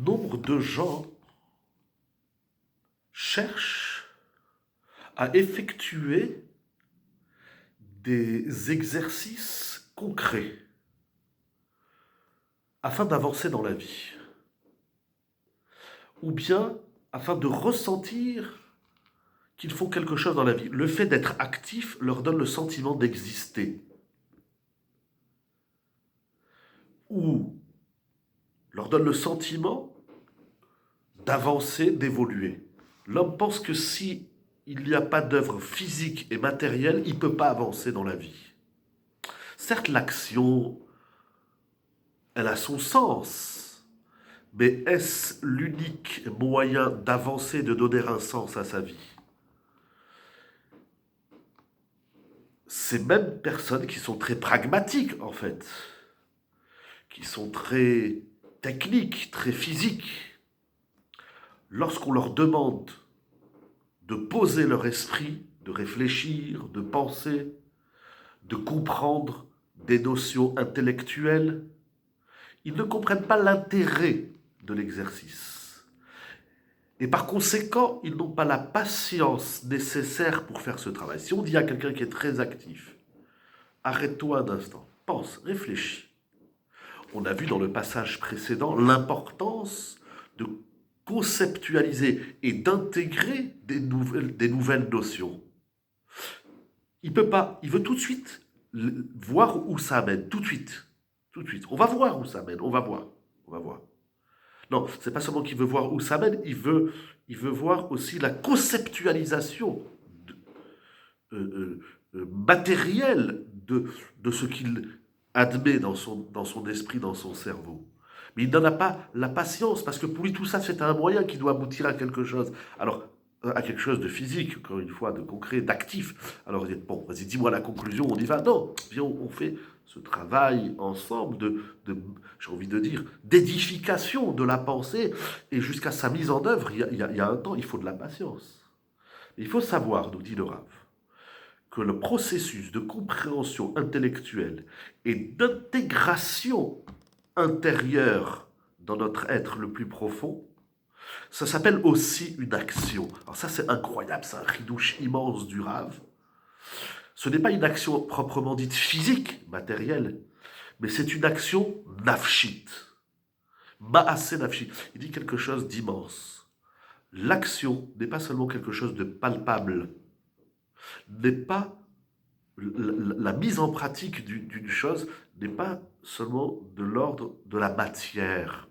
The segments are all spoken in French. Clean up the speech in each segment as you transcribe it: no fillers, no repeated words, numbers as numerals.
Nombre de gens cherchent à effectuer des exercices concrets afin d'avancer dans la vie, ou bien afin de ressentir qu'ils font quelque chose dans la vie. Le fait d'être actif leur donne le sentiment d'exister, ou leur donne le sentiment d'avancer, d'évoluer. L'homme pense que si il n'y a pas d'œuvre physique et matérielle, il ne peut pas avancer dans la vie. Certes, l'action, elle a son sens, mais est-ce l'unique moyen d'avancer, de donner un sens à sa vie? Ces mêmes personnes qui sont très pragmatiques, en fait, qui sont très techniques, très physiques, lorsqu'on leur demande de poser leur esprit, de réfléchir, de penser, de comprendre des notions intellectuelles, ils ne comprennent pas l'intérêt de l'exercice. Et par conséquent, ils n'ont pas la patience nécessaire pour faire ce travail. Si on dit à quelqu'un qui est très actif, arrête-toi un instant, pense, réfléchis. On a vu dans le passage précédent l'importance de conceptualiser et d'intégrer des nouvelles notions. Il peut pas, il veut tout de suite voir où ça mène, tout de suite. Tout de suite. On va voir où ça mène, on va voir. On va voir. Non, c'est pas seulement qu'il veut voir où ça mène, il veut voir aussi la conceptualisation matérielle de ce qu'il admet dans son esprit, dans son cerveau. Mais il n'en a pas la patience, parce que pour lui, tout ça, c'est un moyen qui doit aboutir à quelque chose. Alors, à quelque chose de physique, encore une fois, de concret, d'actif. Alors, bon, vas-y, dis-moi la conclusion, on y va. Non, viens, on fait ce travail ensemble j'ai envie de dire, d'édification de la pensée, et jusqu'à sa mise en œuvre, il y a un temps, il faut de la patience. Il faut savoir, nous dit le Rav, que le processus de compréhension intellectuelle et d'intégration intérieure dans notre être le plus profond, ça s'appelle aussi une action. Alors ça, c'est incroyable, c'est un ridouche immense du Rav. Ce n'est pas une action proprement dite physique, matérielle, mais c'est une action nafshit. Ma'aseh nafshit. Il dit quelque chose d'immense. L'action n'est pas seulement quelque chose de palpable, n'est pas la mise en pratique d'une chose n'est pas seulement de l'ordre de la matière.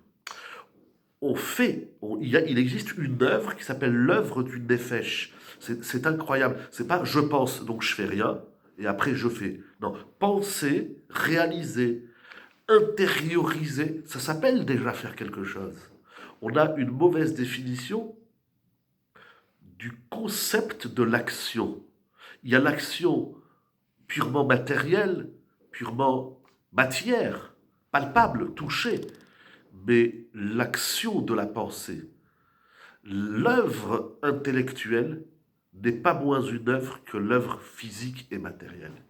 Il existe une œuvre qui s'appelle l'œuvre du nefesh. C'est incroyable. C'est pas je pense donc je fais rien et après je fais. Non, penser, réaliser, intérioriser, ça s'appelle déjà faire quelque chose. On a une mauvaise définition du concept de l'action. Il y a l'action purement matérielle, purement matière, palpable, touchée, mais l'action de la pensée, l'œuvre intellectuelle n'est pas moins une œuvre que l'œuvre physique et matérielle.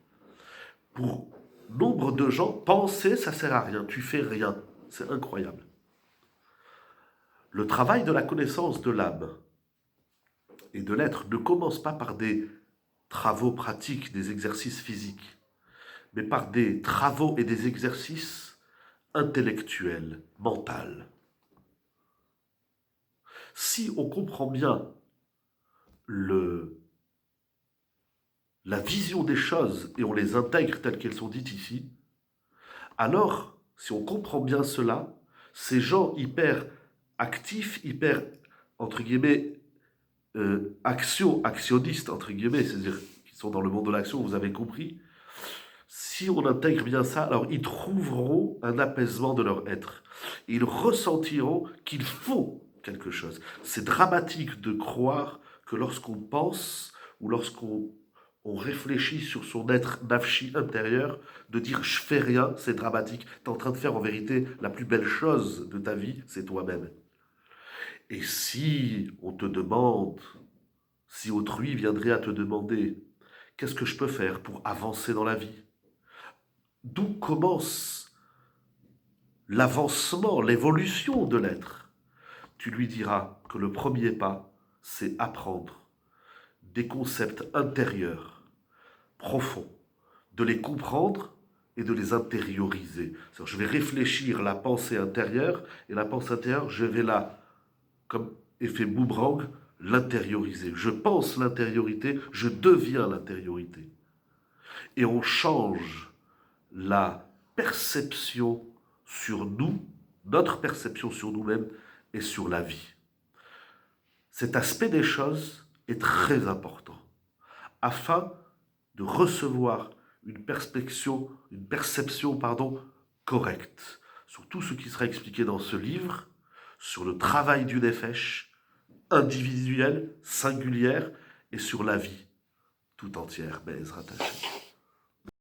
Pour nombre de gens, penser, ça sert à rien, tu fais rien. C'est incroyable. Le travail de la connaissance de l'âme et de l'être ne commence pas par des travaux pratiques, des exercices physiques, mais par des travaux et des exercices intellectuels, mentaux. Si on comprend bien la vision des choses et on les intègre telles qu'elles sont dites ici, alors, si on comprend bien cela, ces gens hyper actifs, hyper, entre guillemets, actionnistes, entre guillemets, c'est-à-dire qui sont dans le monde de l'action, vous avez compris, si on intègre bien ça, alors ils trouveront un apaisement de leur être. Ils ressentiront qu'il faut quelque chose. C'est dramatique de croire que lorsqu'on pense ou lorsqu'on réfléchit sur son être nafshi intérieur, de dire je fais rien, c'est dramatique. Tu es en train de faire en vérité la plus belle chose de ta vie, c'est toi-même. Et si on te demande, si autrui viendrait à te demander, qu'est-ce que je peux faire pour avancer dans la vie? D'où commence l'avancement, l'évolution de l'être? tu lui diras que le premier pas, c'est apprendre des concepts intérieurs, profonds, de les comprendre et de les intérioriser. Je vais réfléchir la pensée intérieure, et la pensée intérieure, je vais la, comme effet boomerang, l'intérioriser. Je pense l'intériorité, je deviens l'intériorité. Et on change la perception sur nous, notre perception sur nous-mêmes et sur la vie. Cet aspect des choses est très important afin de recevoir une perception correcte sur tout ce qui sera expliqué dans ce livre, sur le travail du nefesh, individuelle, singulière, et sur la vie tout entière. Be'ezrat Hashem.